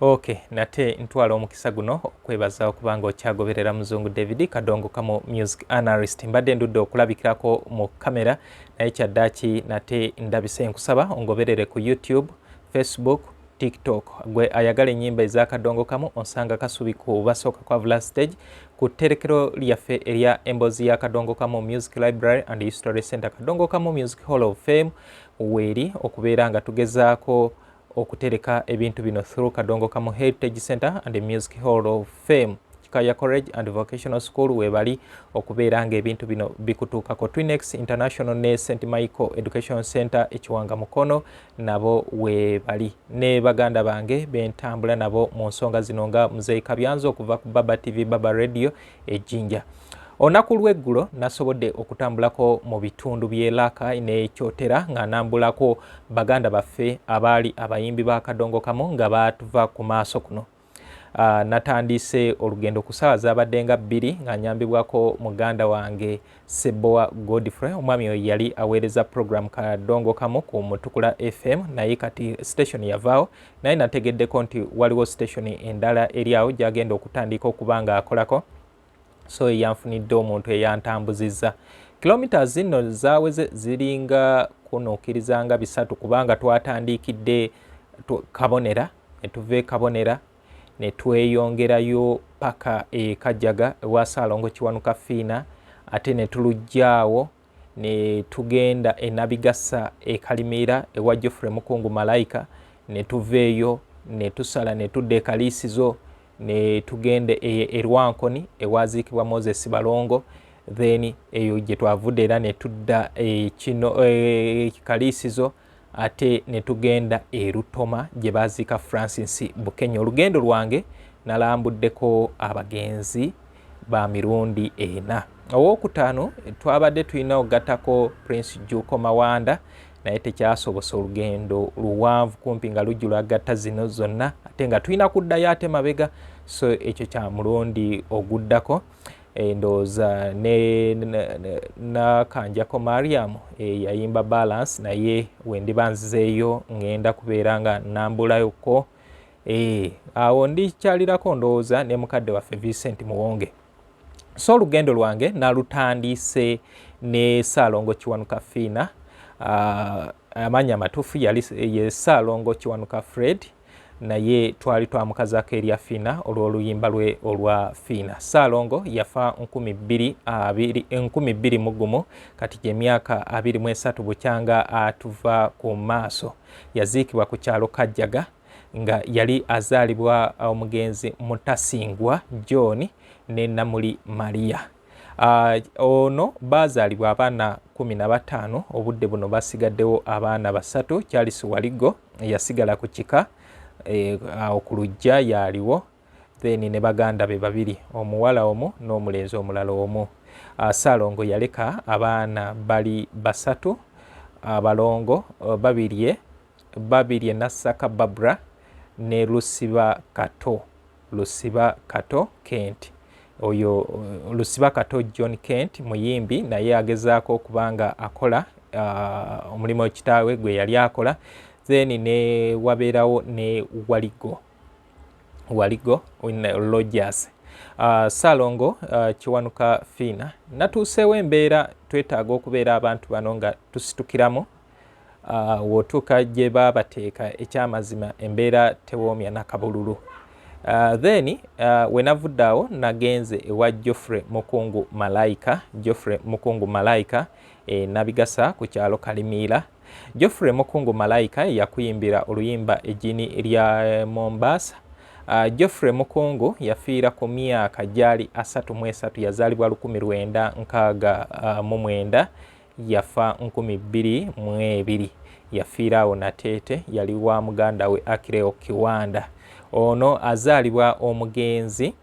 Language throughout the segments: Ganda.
Okay, nate ntwala omukisa guno okwebaza okubanga okyagoberera Muzungu David Kadongo kamo music analyst mbadde ndudde okulabikirako mu kamera naye kyaddaki nate ndabise nkusaba ongoberere ku YouTube, Facebook, TikTok. Gwe ayagala ennyimba eza Kadongo kamo onsanga kasubi ku basooka kwa Vula Stage ku tterekero lyaffe erya emboozi ya Kadongo kamo Music Library and History Center Kadongo kamo Music Hall of Fame weeri okubeera nga tugezaako okutereka ebintu bino through Kadongo kamo Heritage Center and Music Hall of Fame Kikaya College and Vocational School webali okubeera nga ebintu bino bikutuukako. Twinex International ne St. Michael Education Center ekiwanga mukono nabo webali ne baganda bange bentambula nabo mu nsonga zino nga Muzeeyi Kabyanzo okuva ku Baba TV Baba Radio ejjinja. Olunaku lw'eggulo nasobodde okutambulako mu bitundu by'e Rakai n'ekyotera nga nambulako baganda baffe abaali abayimbi ba Kadongo kamo nga baatuva ku maaso kuno. Natandise olugendo ku ssaawa zaabadde nga 2 nga nyambibwako muganda wange Sebowa Godfrey. Omwami oyo yali aweereza program Kadongo kamo ku Mutukula FM naye kati station yavaawo naye nategeddeko nti waliwo station endala eri awo gyagenda okutandika okuba nga akolako. So yanfunidde omuntu eyantambuzizza kilometers zino zaaweze ziringa kunuukiriza nga 3 kubanga twatandikidde Kabonera ne tuva Kabonera ne tweyongerayo paka Kajaga ewa Ssaalongo Kiwanuka Fiina ate ne tulujjaawo ne tugenda Nabigassa Kalimira ewa Geoffrey Mukungu Malayika ne tuveeyo ne tusala ne tudda Kaliisizo ne tugende Rwankoni ewaziikibwa Moses Balongo then eyo gye twavudde era ne tudda kino Kaliisizo ate ne tugenda Rutoma gye baziika Francis Bukenya. Olugendo lwange nalambuddeko abagenzi ba mirundi 4. Owookutaano twabadde tulina okugattako Prince Juko Mawanda naye tekyasobose olugendo luwanvu kumpi nga lujjula gatta zino zonna ate nga tulina kuddayo ate mabega so ekyo kya mulundi oguddako ndowooza na Kanjako Mariam yayimba balance naye wendiba nzizeeyo ngenda kubeera nga nambulayoko awo ndikyalirako ndowooza ne mukadde waffe Vincent Muwonge. So olugendo lwange nalutandise ne Ssaalongo Kiwanuka Fiina. Amanya amatuufu yali ye Ssaalongo Kiwanuka Fred naye twali twamukazaako erya Fiina olw'oluyimba lwe olwa Fiina. Ssaalongo yafa 2021 kati gye myaka 23 bukyanga atuva ku maaso. Yaziikibwa ku kyalo Kajaga nga yali azaalibwa omugenzi Mutasingwa John ne Namuli Maria. Ono baazaalibwa abaana 15 obudde buno basigaddewo abaana 3. Charles Waligo yasigala ku kika ku lujja yaaliwo then ne baganda be 2 omuwala omu n'omulenzi omulala omu. Ssaalongo yaleka abaana bali 3 abalongo babirye Nassaka Barbara ne Lusiba Kato Kent. Oyo Lusiba Kato John Kent muyimbi naye agezaako okubanga akola omulimu kitaawe gwe yali akola. Then ne wabeerawo ne Waligo Rogers. Ssaalongo Kiwanuka Fiina natuuseewo embeera twetaaga okubeera abantu bano nga tusitukiramu wotuuka gye baabateeka ekyamazima embeera tewoomya nakabululu. Then wenavudde awo nagenze ewa Geoffrey Mukungu Malayika Nabigassa ku kyalo Kalimira. Geoffrey Mukungu Malayika yakuyimbira oluyimba ejjini lya Mombasa. Geoffrey Mukungu yafiira ku myaka gyali 33 yazaalibwa 1969 yafa 2002 yafiira awo Nateete yali wa muganda we Akireo Kiwanda. Ono azaalibwa omugenzi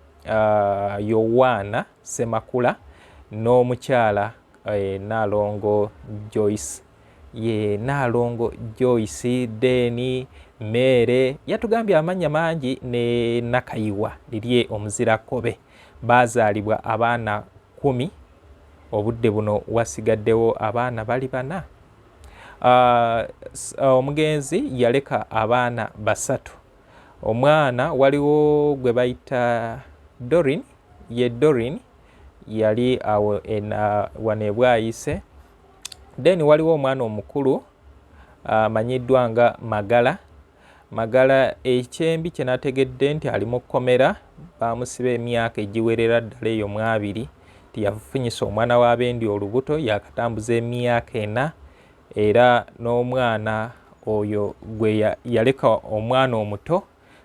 Yowaana Semakula n'omukyala Nalongo Joyce Deni Mere yatugambye amanya mangi ne Nakayiwa lirye omuzirakobe. Baazaalibwa abaana 10 obudde buno wasigaddewo abaana bali 4. Omugenzi yaleka abaana 3 omwana waliwo gwe bayita Dorin yali awo wane bwayise. Then waliwo omwana omukulu amanyiddwa nga Magala ekyembi kye nategedde nti ali mu kkomera, bamusiba emyaka egiwerera ddala eyo mu 2 tiyafunyisa omwana wa bendi olubuto, yakatambuza emyaka 4 era n'omwana oyo gwe yaleka omwana omuto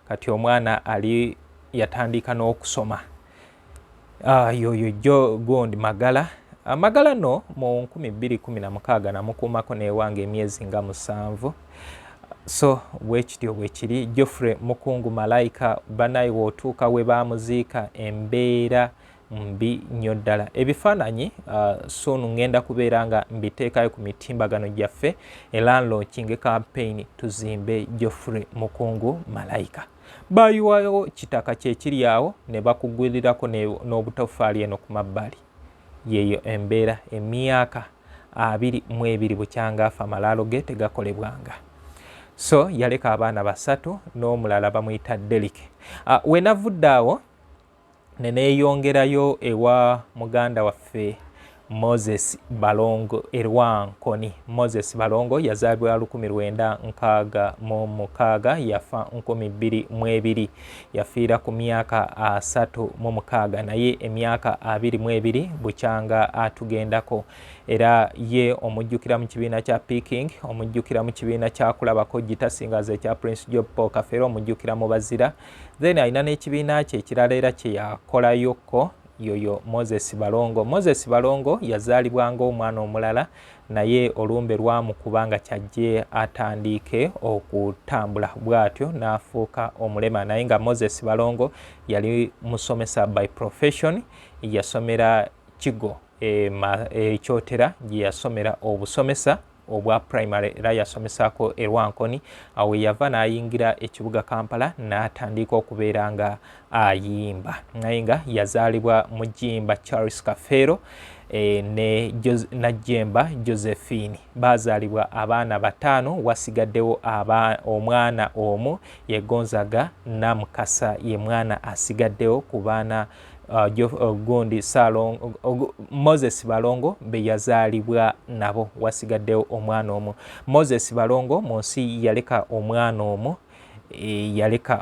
kati omwana ali yatandika n'okusoma. Yoyo jo gondi Magala no mu 2016 namukuumako n'ewange emyezi nga 7. So bwekityo bwekiri. Geoffrey Mukungu Malayika banayi wotuuka we bamuziika embeera mbi nnyo ddala. Ebifaananyi soon ngenda kubeera nga mbiteekayo ku mitimbagano gyaffe elanlookinge campaign tuzimbe Geoffrey Mukungu Malayika. Bayiwayo kitaka kyekiri awo ne bakugwirirako n'obutafaali eno ku mabbali. Yeyo embeera emyaka 22 bukyanga afa amalaalo ge tegakolebwanga. So yaleka abaana 3 n'omulala bamuyita Derek. We navudde awo ne neeyongerayo ewa muganda waffe Moses Balongo Erwankoni. Moses Balongo yazaalibwa 1966 yafa 2002 yafiira ku myaka 36 naye emyaka 22 bukyanga atugendako era ye omujjukira mu kibiina kya Peking, omujjukira mu kibiina kya kulabako gitasingaza ekya Prince Job Paul Kafero, omujjukira mu bazira, then alina n'ekibiina kye ekirala era kye yakolayokko yoyo Moses Balongo. Moses Balongo yazaalibwa ng'omwana omulala naye olumbe lwamukuba nga kyajje atandike okutambula bw'atyo n'afuuka omulema, naye nga Moses Balongo yali musomesa by profession, yasomera Kigo ekyotera gye yasomera obusomesa obwa primary era yasomesako Erwankoni. Awo yava n'ayingira ekibuga Kampala n'atandika okubeera nga ayimba, naye nga yazaalibwa mu Jimba Charles Kafero ne Najjemba Josephine. Bazaalibwa abaana 5, wasigaddewo omwana omu ye Gonzaga Namukasa ye mwana asigaddewo ku baana gundi Moses Balongo be yazaalibwa nabo, wasigaddewo omwana omu. Moses Balongo mu nsi yaleka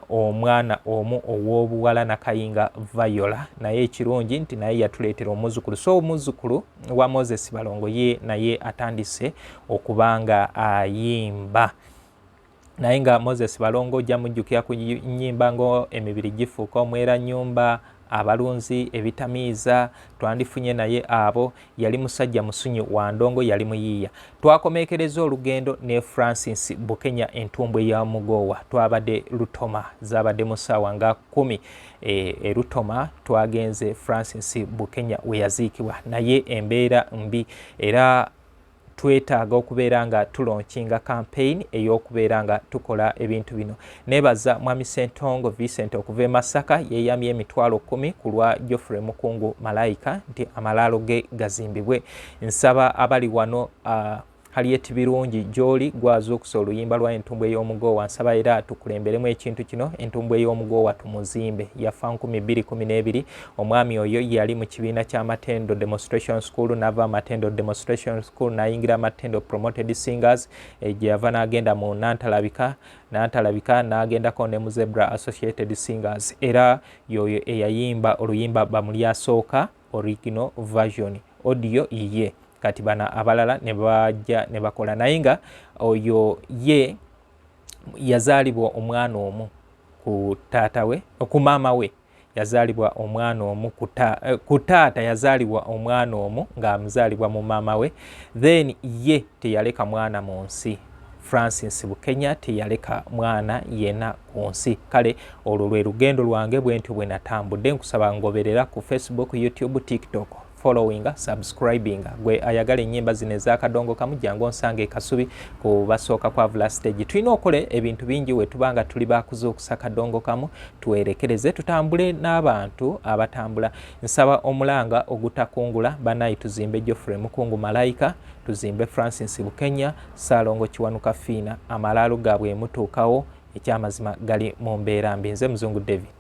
omwana omu ow'obuwala Nakayinga Viola, naye ekirungi nti naye yatuleetera omuzukulu. So omuzukulu wa Moses Balongo ye naye atandise okubanga ayimba, naye nga Moses Balongo ojja mujjukira ku nnyimba ngo emibiri gifuuka omwera nnyumba, abalunzi, ebitamiiza, twandifunye naye abo. Yali musajja musunyu wa ndongo, yali muyiiya. Twakomeekereza olugendo ne Francis Bukenya entumbwe ya Mugowa, twabadde Lutoma, zaabadde mu ssaawa nga 10 Lutoma twagenze Francis Bukenya we yaziikibwa, naye embeera mbi era twetaaga okubeera nga tulonkinga campaign ey'okubeera nga tukola ebintu bino. Nebaza Mwami Ssentongo Vincent okuva e Masaka yeeyamye emitwalo 10 ku lwa Geoffrey Mukungu Malayika nti amalaalo ge gazimbibwe. Nsaba abali wano Harriet Birungi gy'oli gwazuukusa oluyimba lwa entumbwe y'Omugowa, nsaba era tukulemberemu ekintu kino, entumbwe y'Omugowa tumuzimbe. Yafa 2012. Omwami oyo yali mu kibiina kya Matendo Demonstration School, n'ava Matendo Demonstration School n'ayingira Matendo Promoted Singers, gye yava n'agenda mu Nantalabika n'agendako ne mu Zebra Associated Singers, era yoyo eyayimba oluyimba bamulyasooka original version, audio iye. Kati bana abalala ne bajja ne bakola, naye nga oyo ye yazaalibwa omwana omu ku taata we, ku maama we yazaalibwa omwana omu, ku taata yazaalibwa omwana omu ng'amuzaalibwa mu maama we, then ye teyaleka mwana mu nsi. Francis Bukenya teyaleka mwana yena ku nsi. Kale olwo lwe lugendo lwange bwe ntyo bwe natambudde. Nkusaba ngoberera ku Facebook, YouTube, TikTok, followinga, subscribinga. Gwe ayagala ennyimba zino ez'akadongo kamu jangu onsanga e Kasubi ku basooka kwa Vula Stage. Tulina okole ebintu bingi we tubanga tuli bakuzuukusa kadongo kamu, tuwerekereze tutambule n'abantu abatambula. Nsaba omulanga ogutakungula banayi tuzimbe Geoffrey Mukungu Malayika, tuzimbe Francis Bukenya, Ssaalongo Kiwanuka Fiina, amalaalo gaabwe mutuukawo ekyamazima gali mu mbeera mbi. Nze Muzungu David.